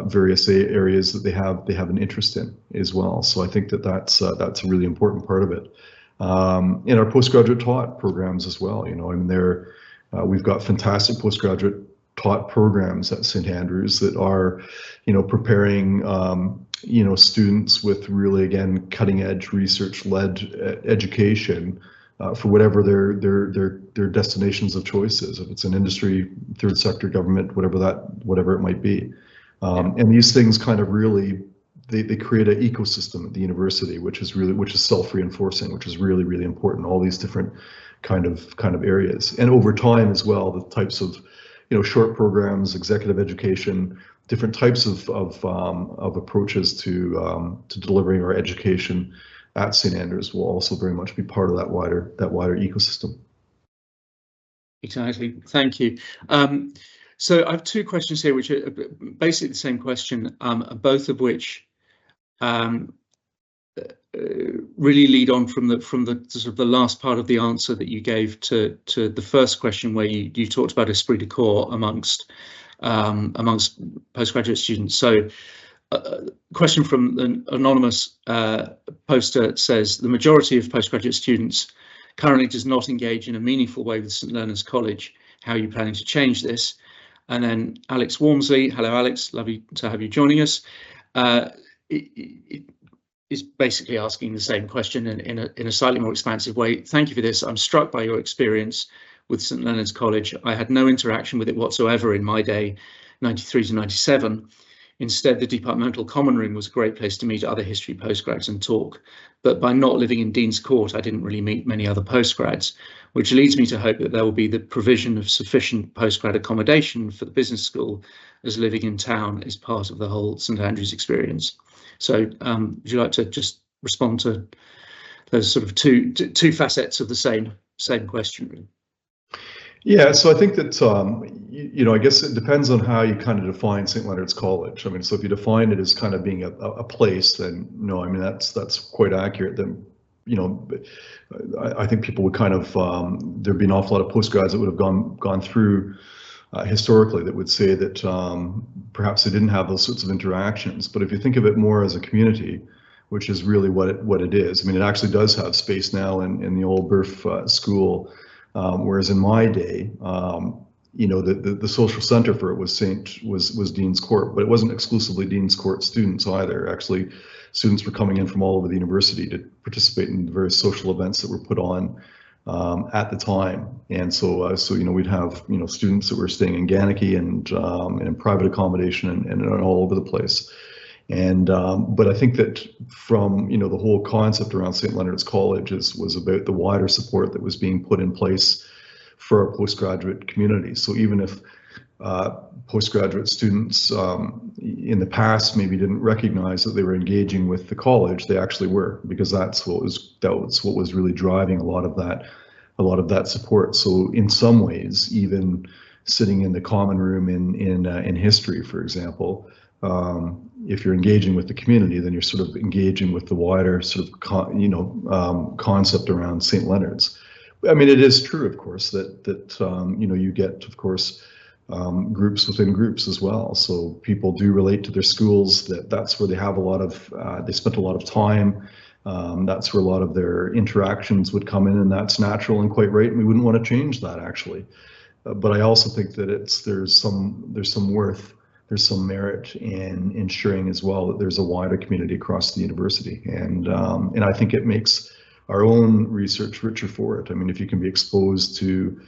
various areas that they have an interest in as well. So I think that's a really important part of it. In our postgraduate taught programs as well, I mean, we've got fantastic postgraduate taught programs at St. Andrews that are, preparing students with really, again, cutting edge research-led education for whatever their destinations of choice is. If it's an industry, third sector, government, whatever it might be. And these things kind of really, they create an ecosystem at the university, which is self-reinforcing, which is really, really important. All these different kind of areas, and over time as well, the types of short programs, executive education, different types of approaches to delivering our education at St. Andrews will also very much be part of that wider ecosystem. Exactly. Thank you. So I have two questions here, which are basically the same question, both of which really lead on from the sort of the last part of the answer that you gave to the first question, where you talked about esprit de corps amongst postgraduate students. So question from an anonymous poster says, the majority of postgraduate students currently does not engage in a meaningful way with St. Leonard's College. How are you planning to change this? And then Alex Walmsley, hello Alex, lovely to have you joining us. It is basically asking the same question in a slightly more expansive way. Thank you for this. I'm struck by your experience with St. Leonard's College. I had no interaction with it whatsoever in my day, 93 to 97. Instead, the departmental common room was a great place to meet other history postgrads and talk. But by not living in Dean's Court, I didn't really meet many other postgrads, which leads me to hope that there will be the provision of sufficient postgrad accommodation for the business school, as living in town is part of the whole St. Andrews experience. So would you like to just respond to those sort of two facets of the same question? Yeah, so I think that, I guess it depends on how you kind of define St. Leonard's College. I mean, so if you define it as kind of being a place, then no, I mean, that's quite accurate. Then, I think people would kind of, there'd be an awful lot of postgrads that would have gone through historically that would say that perhaps they didn't have those sorts of interactions. But if you think of it more as a community, which is really what it is, I mean, it actually does have space now in the old Burf school. Whereas in my day, the social center for it was Dean's Court, but it wasn't exclusively Dean's Court students either. Actually, students were coming in from all over the university to participate in the various social events that were put on at the time. And so we'd have students that were staying in Gannicky and in private accommodation and all over the place. And but I think that from the whole concept around St. Leonard's College was about the wider support that was being put in place for our postgraduate community. So even if postgraduate students in the past maybe didn't recognize that they were engaging with the college, they actually were, because that's what was really driving a lot of that support. So in some ways, even sitting in the common room in history, for example, if you're engaging with the community, then you're sort of engaging with the wider sort of concept around St. Leonard's. I mean, it is true, of course, that you get, of course, groups within groups as well. So people do relate to their schools. That's where they have a lot of, they spent a lot of time. That's where a lot of their interactions would come in, and that's natural and quite right. And we wouldn't want to change that, actually. But I also think that there's some worth, there's some merit in ensuring as well that there's a wider community across the university, and I think it makes our own research richer for it. I mean, if you can be exposed to,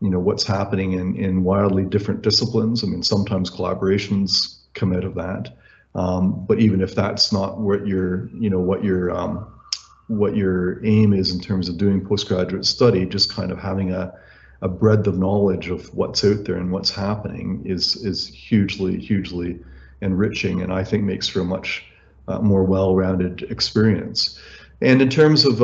what's happening in wildly different disciplines. I mean, sometimes collaborations come out of that, but even if that's not what your aim is in terms of doing postgraduate study, just kind of having a breadth of knowledge of what's out there and what's happening is hugely enriching, and I think makes for a much more well-rounded experience. And in terms of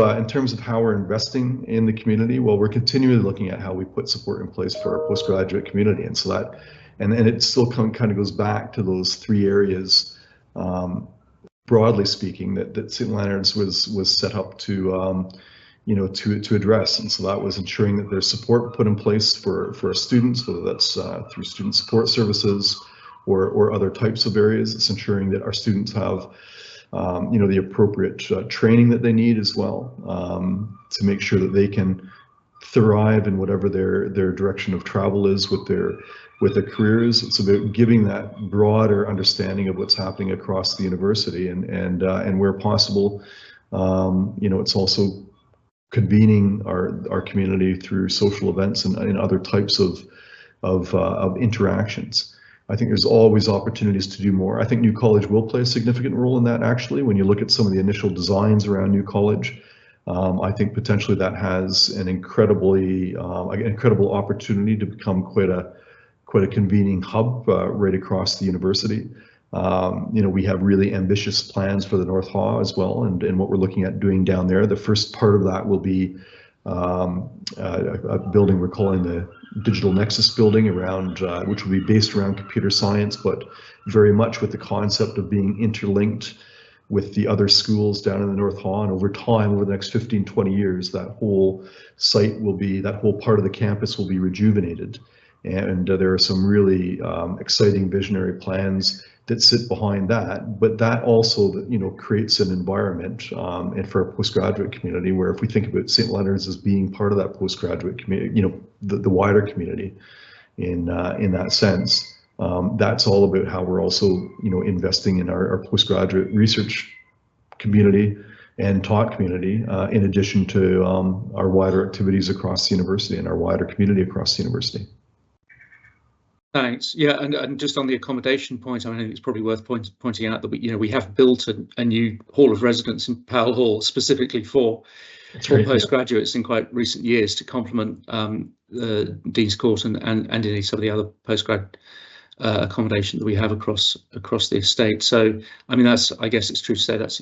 how we're investing in the community, well, we're continually looking at how we put support in place for our postgraduate community, and so that, and it still kind of goes back to those three areas, broadly speaking, that St. Leonard's was set up to address. And so that was ensuring that there's support put in place for our students, whether that's through student support services or other types of areas. It's ensuring that our students have the appropriate training that they need as well, to make sure that they can thrive in whatever their direction of travel is with their careers. It's about giving that broader understanding of what's happening across the university, and where possible, it's also convening our community through social events and other types of interactions. I think there's always opportunities to do more. I think New College will play a significant role in that, actually. When you look at some of the initial designs around New College, I think potentially that has an incredible opportunity to become quite a convening hub right across the university. We have really ambitious plans for the North Haw as well, and what we're looking at doing down there. The first part of that will be a building we're calling the Digital Nexus building, around which will be based around computer science, but very much with the concept of being interlinked with the other schools down in the North Haw. And over time, over the next 15-20 years, that whole site will be, that whole part of the campus will be rejuvenated. And there are some really exciting visionary plans that sit behind that, but that also, creates an environment and for a postgraduate community where, if we think about St. Leonard's as being part of that postgraduate community, the wider community in that sense, that's all about how we're also, investing in our postgraduate research community and taught community, in addition to our wider activities across the university and our wider community across the university. Thanks. Yeah, and just on the accommodation point, I think it's probably worth pointing out that we have built a new hall of residence in Powell Hall specifically for postgraduates in quite recent years, to complement the Dean's Court and indeed some of the other postgrad accommodation that we have across the estate. So I mean, I guess it's true to say that's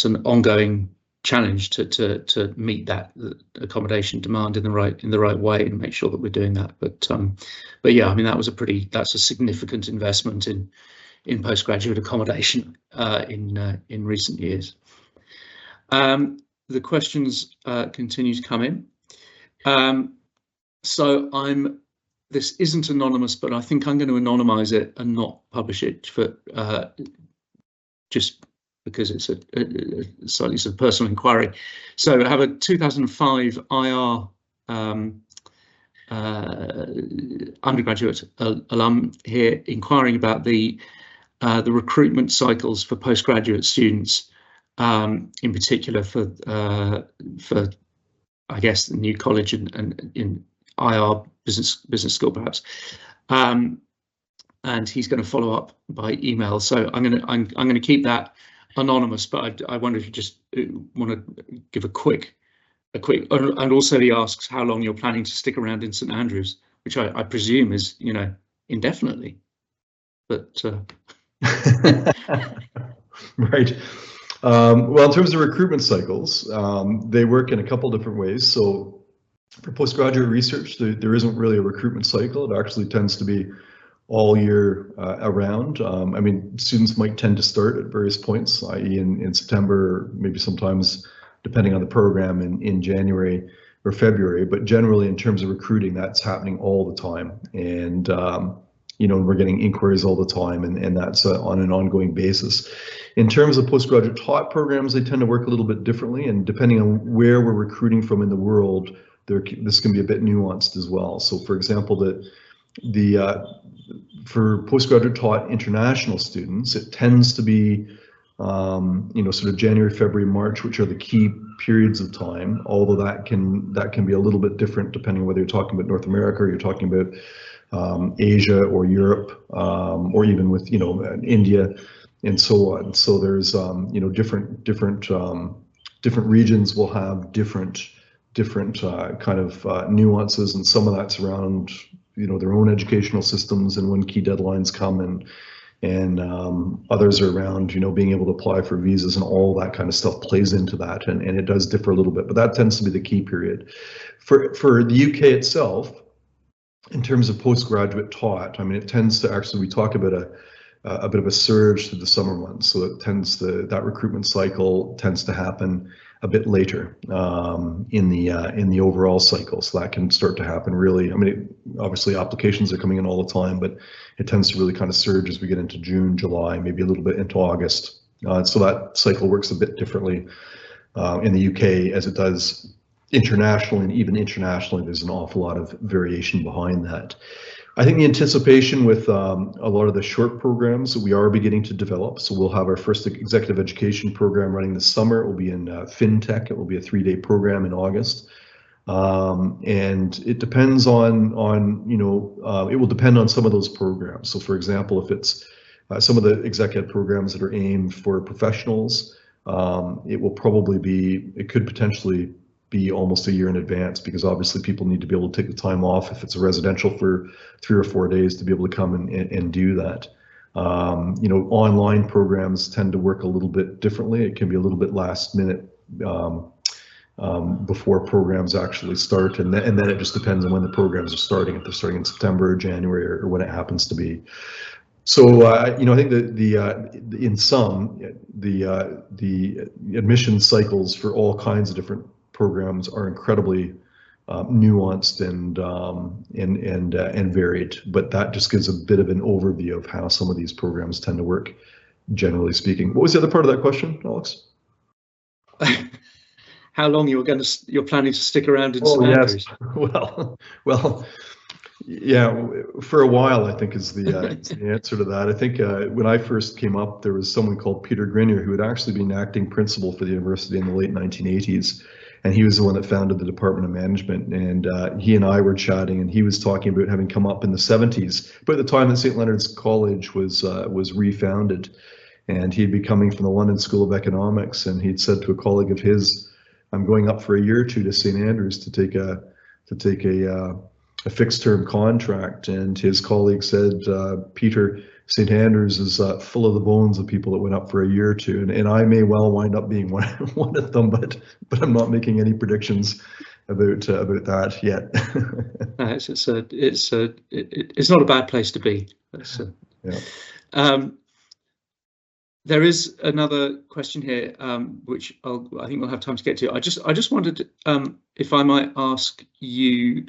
an ongoing challenge to meet that accommodation demand in the right way and make sure that we're doing that. But yeah, I mean, that's a significant investment in postgraduate accommodation in recent years. The questions continue to come in. So this isn't anonymous, but I think I'm going to anonymize it and not publish it for just because it's a slightly sort of personal inquiry. So I have a 2005 IR undergraduate alum here inquiring about the recruitment cycles for postgraduate students, in particular for I guess the New College and in IR business school perhaps. And he's going to follow up by email. So I'm going to keep that anonymous, but I wonder if you just want to give a quick, and also he asks how long you're planning to stick around in St Andrews, which I presume is, indefinitely, but right. Well, in terms of recruitment cycles, they work in a couple different ways. So for postgraduate research, there isn't really a recruitment cycle. It actually tends to be all year around. I mean, students might tend to start at various points, i.e. in September, maybe sometimes depending on the program in January or February, but generally in terms of recruiting, that's happening all the time. And you know, we're getting inquiries all the time, and that's on an ongoing basis. In terms of postgraduate taught programs, they tend to work a little bit differently, and depending on where we're recruiting from in the world, this can be a bit nuanced as well. So for example, for postgraduate taught international students, it tends to be you know, sort of January, February, March, which are the key periods of time, although that can be a little bit different depending on whether you're talking about North America or you're talking about Asia or Europe, or even with, you know, India and so on. So there's you know, different regions will have different kind of nuances, and some of that's around, you know, their own educational systems and when key deadlines come, and others are around, you know, being able to apply for visas, and all that kind of stuff plays into that, and it does differ a little bit, but that tends to be the key period. For the UK itself, in terms of postgraduate taught, I mean, it tends to actually, we talk about a bit of a surge through the summer months, so it tends to, that recruitment cycle tends to happen a bit later in the overall cycle. So that can start to happen really. I mean, obviously applications are coming in all the time, but it tends to really kind of surge as we get into June, July, maybe a little bit into August. So that cycle works a bit differently in the UK as it does internationally, and even internationally, there's an awful lot of variation behind that. I think the anticipation with a lot of the short programs that we are beginning to develop, so we'll have our first executive education program running this summer. It will be in FinTech. It will be a 3-day program in August. And it depends on you know, it will depend on some of those programs. So for example, if it's some of the exec ed programs that are aimed for professionals, it will probably be, it could potentially be almost a year in advance, because obviously people need to be able to take the time off if it's a residential for 3 or 4 days to be able to come and do that. You know, online programs tend to work a little bit differently. It can be a little bit last minute before programs actually start, and then it just depends on when the programs are starting, if they're starting in September or January, or when it happens to be. So you know, I think that in sum, the admission cycles for all kinds of different programs are incredibly nuanced and varied, but that just gives a bit of an overview of how some of these programs tend to work, generally speaking. What was the other part of that question, Alex? How long you're planning to stick around in St Andrews? Well, yeah, for a while, I think is the answer to that. I think when I first came up, there was someone called Peter Grenier who had actually been acting principal for the university in the late 1980s. And he was the one that founded the Department of Management. And he and I were chatting, and he was talking about having come up in the 70s, but at the time that St. Leonard's College was refounded. And he'd be coming from the London School of Economics, and he'd said to a colleague of his, "I'm going up for a year or two to St. Andrews to take a fixed term contract." And his colleague said, "Peter, St. Andrews is full of the bones of people that went up for a year or two, and I may well wind up being one of them, but I'm not making any predictions about that yet." It's not a bad place to be. Yeah. There is another question here, which I think we'll have time to get to. I just wondered if I might ask you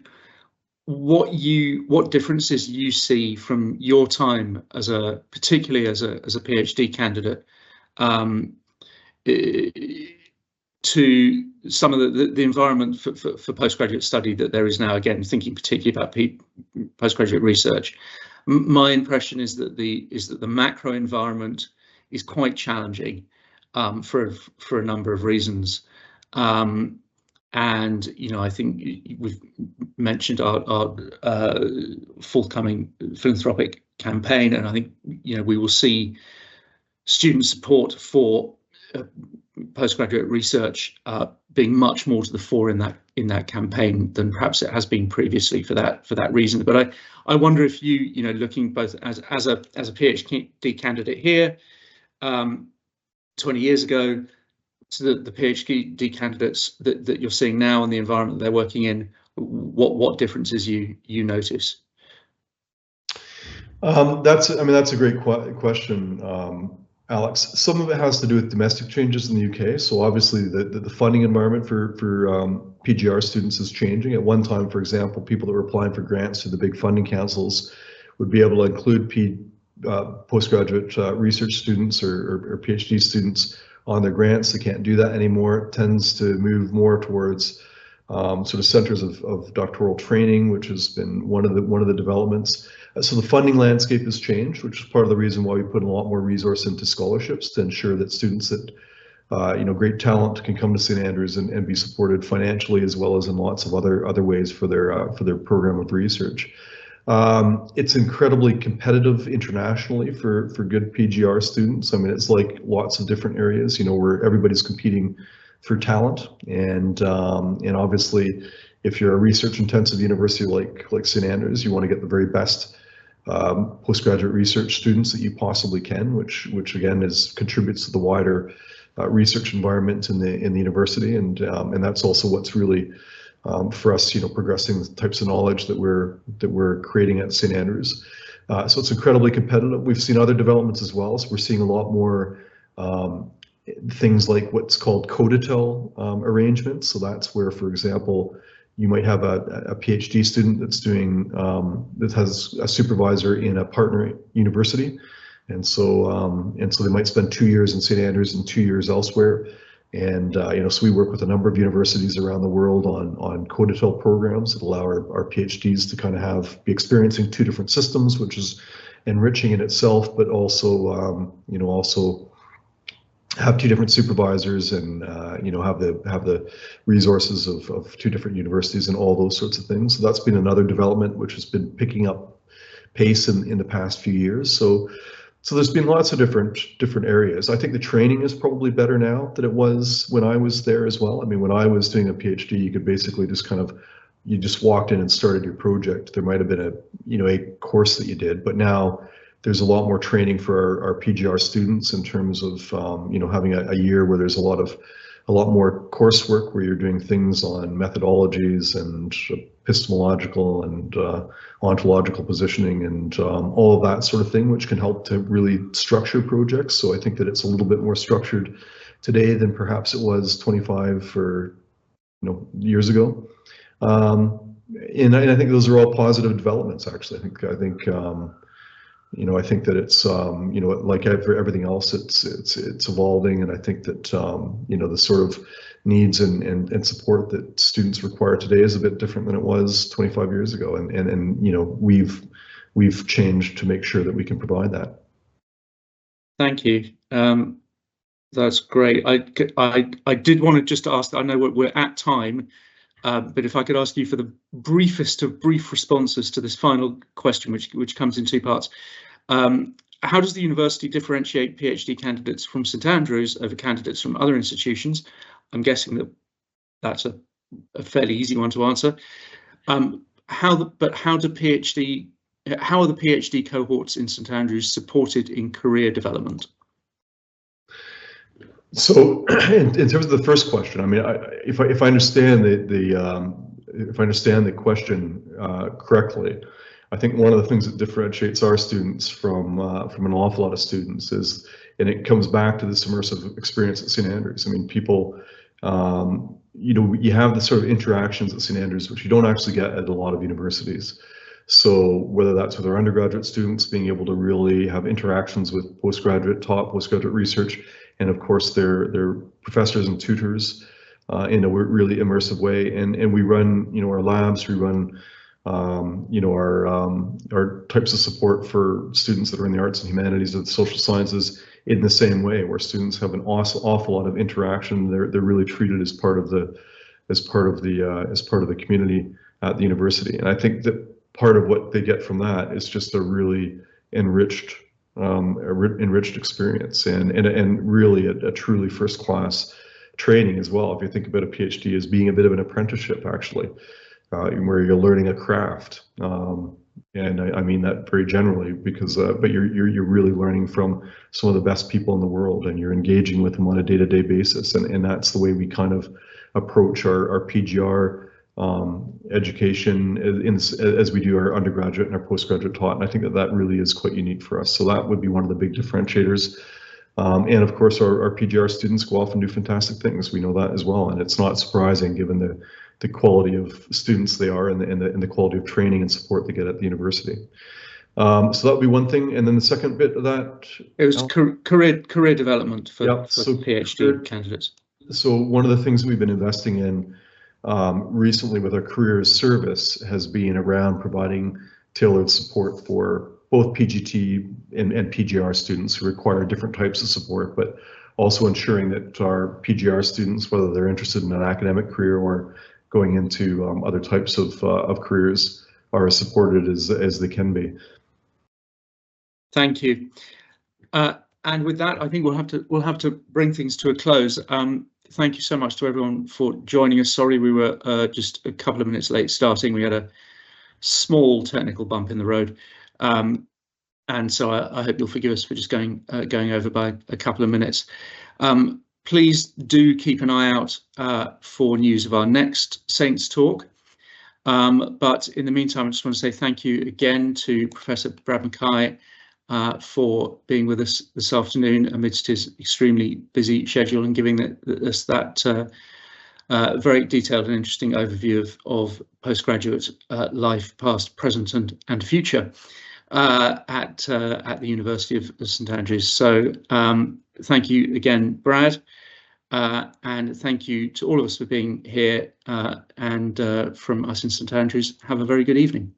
what differences you see from your time particularly as a PhD candidate to some of the environment for postgraduate study that there is now. Again, thinking particularly about postgraduate research, my impression is that the macro environment is quite challenging for a number of reasons. And you know, I think we've mentioned our forthcoming philanthropic campaign, and I think, you know, we will see student support for postgraduate research being much more to the fore in that campaign than perhaps it has been previously for that reason. But I wonder if you know, looking both as a PhD candidate here 20 years ago, to the PhD candidates that you're seeing now and the environment they're working in, what differences you notice? That's a great question, Alex. Some of it has to do with domestic changes in the UK. So obviously the funding environment for PGR students is changing. At one time, for example, people that were applying for grants through the big funding councils would be able to include postgraduate research students or PhD students on their grants. They can't do that anymore. It tends to move more towards sort of centers of doctoral training, which has been one of the developments. So the funding landscape has changed, which is part of the reason why we put a lot more resource into scholarships to ensure that students that great talent can come to St. Andrews and be supported financially as well as in lots of other ways for their program of research. It's incredibly competitive internationally for good PGR students. I mean, it's like lots of different areas, where everybody's competing for talent, and obviously, if you're a research-intensive university like St. Andrews, you want to get the very best postgraduate research students that you possibly can, which again contributes to the wider research environment in the university, and that's also what's really for us, progressing the types of knowledge that we're creating at St. Andrews. So it's incredibly competitive. We've seen other developments as well. So we're seeing a lot more things like what's called co-detail arrangements. So that's where, for example, you might have a PhD student that's doing that has a supervisor in a partner university, and so they might spend 2 years in St. Andrews and 2 years elsewhere. And so we work with a number of universities around the world on co-detail programs that allow our PhDs to kind of be experiencing two different systems, which is enriching in itself, but also also have two different supervisors and have the resources of two different universities and all those sorts of things. So that's been another development which has been picking up pace in the past few years. So there's been lots of different areas. I think the training is probably better now than it was when I was there as well. I mean, when I was doing a PhD, you could basically you just walked in and started your project. There might have been a course that you did, but now there's a lot more training for our PGR students in terms of having a year where there's a lot more coursework where you're doing things on methodologies and epistemological and ontological positioning and all of that sort of thing, which can help to really structure projects. So I think that it's a little bit more structured today than perhaps it was 25 or years ago. And I think those are all positive developments. Actually, I think I think that it's like everything else, it's evolving, and I think that the sort of needs and support that students require today is a bit different than it was 25 years ago, and we've changed to make sure that we can provide that. Thank you. That's great. I did want to just ask. I know we're at time. But if I could ask you for the briefest of brief responses to this final question, which comes in two parts. How does the university differentiate PhD candidates from St. Andrews over candidates from other institutions? I'm guessing that that's a fairly easy one to answer. How are the PhD cohorts in St. Andrews supported in career development? So, in terms of the first question, I mean, if I understand the question correctly, I think one of the things that differentiates our students from an awful lot of students is, and it comes back to this immersive experience at St. Andrews. I mean, people, you have the sort of interactions at St. Andrews which you don't actually get at a lot of universities. So whether that's with our undergraduate students being able to really have interactions with postgraduate research, and of course their professors and tutors in a really immersive way. And we run, our labs, we run, our types of support for students that are in the arts and humanities or the social sciences in the same way, where students have an awful lot of interaction. They're really treated as part of the community at the university. And I think that part of what they get from that is just a really enriched experience and really a truly first-class training as well. If you think about a PhD as being a bit of an apprenticeship, actually, where you're learning a craft, and I mean that very generally, because but you're really learning from some of the best people in the world, and you're engaging with them on a day-to-day basis, and that's the way we kind of approach our PGR education as we do our undergraduate and our postgraduate taught. And I think that really is quite unique for us. So that would be one of the big differentiators. And of course, our PGR students go off and do fantastic things. We know that as well. And it's not surprising given the quality of students they are and the quality of training and support they get at the university. So that would be one thing. And then the second bit of that, it was career development for PhD candidates. So one of the things that we've been investing in recently with our careers service has been around providing tailored support for both PGT and PGR students who require different types of support, but also ensuring that our PGR students, whether they're interested in an academic career or going into other types of careers, are as supported as they can be. Thank you. And with that, I think we'll have to bring things to a close. Thank you so much to everyone for joining us. Sorry we were just a couple of minutes late starting. We had a small technical bump in the road, and so I hope you'll forgive us for just going over by a couple of minutes. Please do keep an eye out for news of our next Saints talk. But in the meantime, I just want to say thank you again to Professor Brad MacKay for being with us this afternoon amidst his extremely busy schedule and giving us that very detailed and interesting overview of postgraduate life, past, present and future at the University of St Andrews. So thank you again, Brad, and thank you to all of us for being here, and from us in St Andrews, have a very good evening.